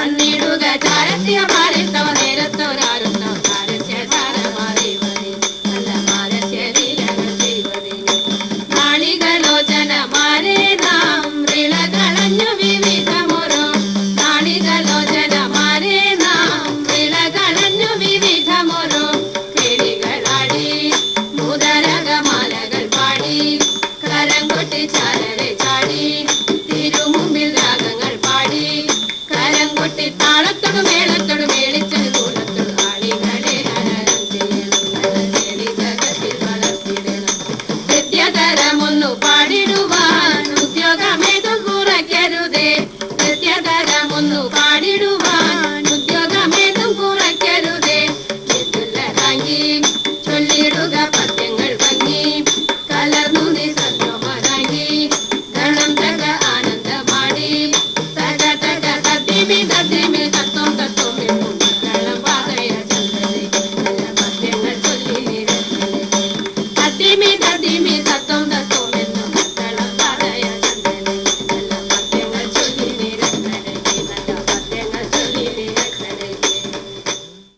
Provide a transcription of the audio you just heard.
വന്നിടുക ചാരസ്യ മാറിത്തവ നേരത്തോരാരുന്ന ചാരസ്യ ചാരമാറിവതി നല്ല മാരസ്യ ലീലകൾ ചെയ്വതിന് നാളികലോചനമാരെ നാം വിളകളഞ്ഞു വിവിധമൊരു നാളികലോചനമാരെ നാം വിളകളഞ്ഞു വിവിധമൊരു കിളികളാടി മുതരകമാലകൾ പാടി കരം കൊട്ടി ചാരരെ ചാടി തിരുമുമ്പിൽ രാഗങ്ങൾ പാടി കരം കൊട്ടി താളത്തോടും